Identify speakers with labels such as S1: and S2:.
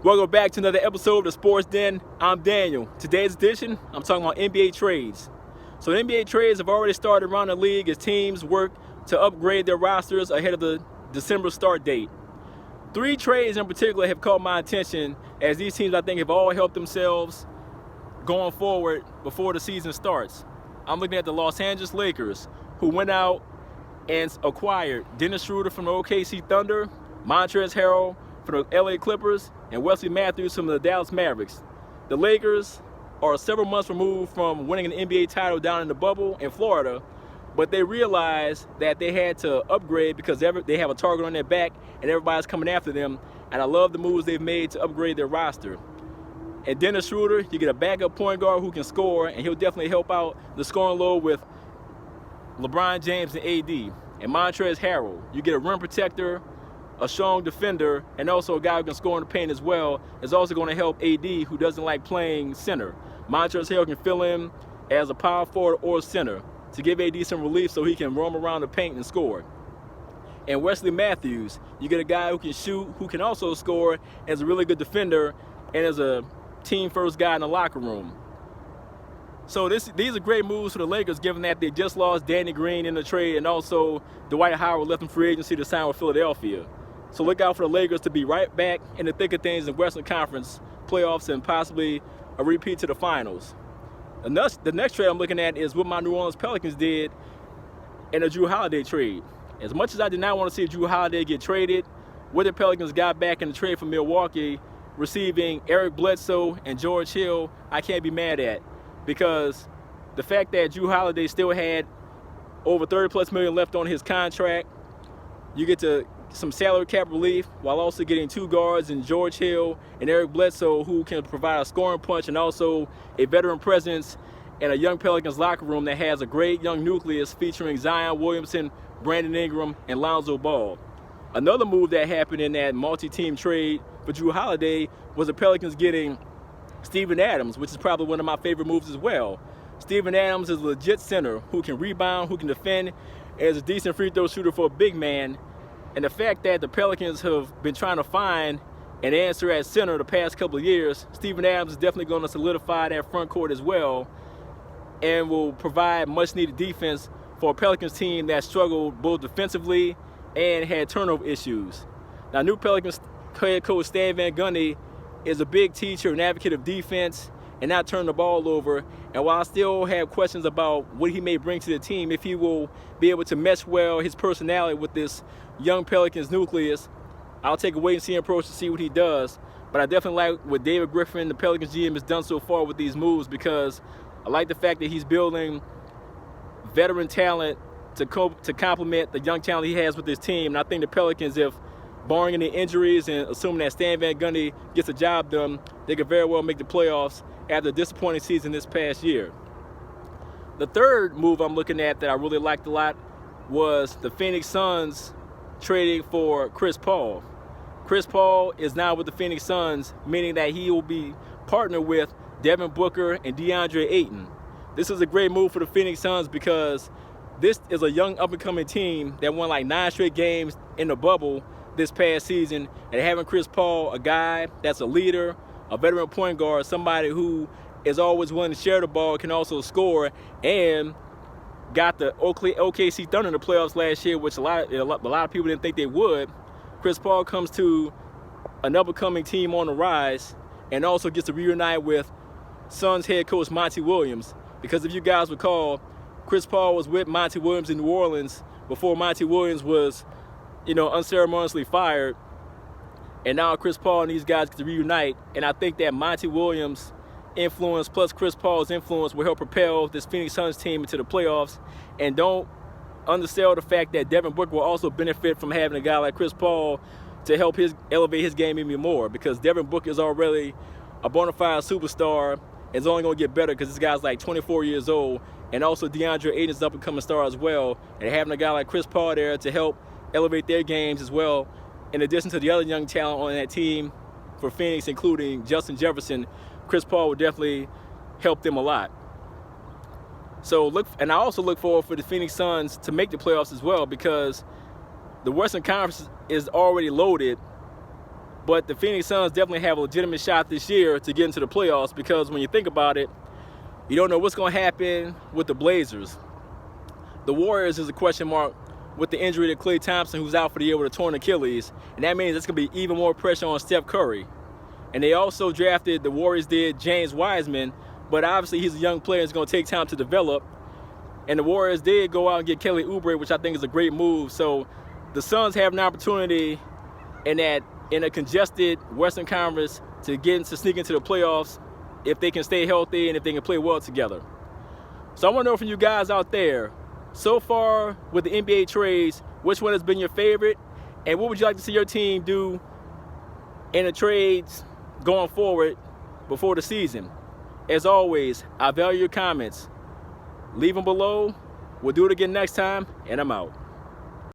S1: Welcome back to another episode of the Sports Den. I'm Daniel. Today's edition, I'm talking about NBA trades. So the NBA trades have already started around the league as teams work to upgrade their rosters ahead of the December start date. 3 trades in particular have caught my attention, as these teams I think have all helped themselves going forward before the season starts. I'm looking at the Los Angeles Lakers, who went out and acquired Dennis Schroeder from the OKC Thunder, Montrezl Harrell from the LA Clippers, and Wesley Matthews from the Dallas Mavericks. The Lakers are several months removed from winning an NBA title down in the bubble in Florida, but they realized that they had to upgrade because they have a target on their back and everybody's coming after them. And I love the moves they've made to upgrade their roster. And Dennis Schroeder, you get a backup point guard who can score, and he'll definitely help out the scoring load with LeBron James and AD. And Montrezl Harrell, you get a rim protector, a strong defender, and also a guy who can score in the paint as well, is also going to help AD, who doesn't like playing center. Montrezl Harrell can fill in as a power forward or center to give AD some relief so he can roam around the paint and score. And Wesley Matthews, you get a guy who can shoot, who can also score, as a really good defender, and as a team first guy in the locker room. So these are great moves for the Lakers, given that they just lost Danny Green in the trade, and also Dwight Howard left in free agency to sign with Philadelphia. So look out for the Lakers to be right back in the thick of things in Western Conference playoffs and possibly a repeat to the finals. The next trade I'm looking at is what my New Orleans Pelicans did in a Jrue Holiday trade. As much as I did not want to see Jrue Holiday get traded, what the Pelicans got back in the trade from Milwaukee, receiving Eric Bledsoe and George Hill, I can't be mad at. Because the fact that Jrue Holiday still had over $30+ million left on his contract, you get to some salary cap relief while also getting 2 guards in George Hill and Eric Bledsoe, who can provide a scoring punch and also a veteran presence in a young Pelicans locker room that has a great young nucleus featuring Zion Williamson, Brandon Ingram, and Lonzo Ball. Another move that happened in that multi-team trade for Jrue Holiday was the Pelicans getting Steven Adams, which is probably one of my favorite moves as well. Steven Adams is a legit center who can rebound, who can defend, and is a decent free throw shooter for a big man. And the fact that the Pelicans have been trying to find an answer at center the past couple of years, Steven Adams is definitely going to solidify that front court as well and will provide much needed defense for a Pelicans team that struggled both defensively and had turnover issues. Now, new Pelicans head coach Stan Van Gundy is a big teacher and advocate of defense and not turn the ball over. And while I still have questions about what he may bring to the team, if he will be able to mesh well his personality with this young Pelicans nucleus, I'll take a wait and see approach to see what he does. But I definitely like what David Griffin, the Pelicans GM, has done so far with these moves, because I like the fact that he's building veteran talent to complement the young talent he has with his team. And I think the Pelicans, if barring any injuries and assuming that Stan Van Gundy gets the job done, they could very well make the playoffs after a disappointing season this past year. The third move I'm looking at that I really liked a lot was the Phoenix Suns trading for Chris Paul. Chris Paul is now with the Phoenix Suns, meaning that he will be partnered with Devin Booker and DeAndre Ayton. This is a great move for the Phoenix Suns because this is a young up-and-coming team that won like 9 straight games in the bubble this past season, and having Chris Paul, a guy that's a leader, a veteran point guard, somebody who is always willing to share the ball, can also score, and got the OKC Thunder in the playoffs last year, which a lot of people didn't think they would. Chris Paul comes to an up-and-coming team on the rise and also gets to reunite with Suns head coach Monty Williams, because if you guys recall, Chris Paul was with Monty Williams in New Orleans before Monty Williams was unceremoniously fired, and now Chris Paul and these guys get to reunite. And I think that Monty Williams' influence plus Chris Paul's influence will help propel this Phoenix Suns team into the playoffs. And don't undersell the fact that Devin Booker will also benefit from having a guy like Chris Paul to help elevate his game even more, because Devin Booker is already a bona fide superstar and is only going to get better because this guy's like 24 years old. And also DeAndre Ayton is an up-and-coming star as well, and having a guy like Chris Paul there to help elevate their games as well, in addition to the other young talent on that team for Phoenix, including Justin Jefferson, Chris Paul will definitely help them a lot. So I also look forward for the Phoenix Suns to make the playoffs as well, because the Western Conference is already loaded But the Phoenix Suns definitely have a legitimate shot this year to get into the playoffs, because when you think about it, you don't know what's going to happen with the Blazers. The Warriors is a question mark with the injury to Klay Thompson, who's out for the year with a torn Achilles, and that means it's going to be even more pressure on Steph Curry. And they also drafted, the Warriors did, James Wiseman, but obviously he's a young player, it's going to take time to develop. And the Warriors did go out and get Kelly Oubre, which I think is a great move. So the Suns have an opportunity in a congested Western Conference to sneak into the playoffs if they can stay healthy and if they can play well together. So I want to know from you guys out there, so far with the NBA trades, which one has been your favorite, and what would you like to see your team do in the trades going forward before the season? As always, I value your comments. Leave them below. We'll do it again next time, and I'm out.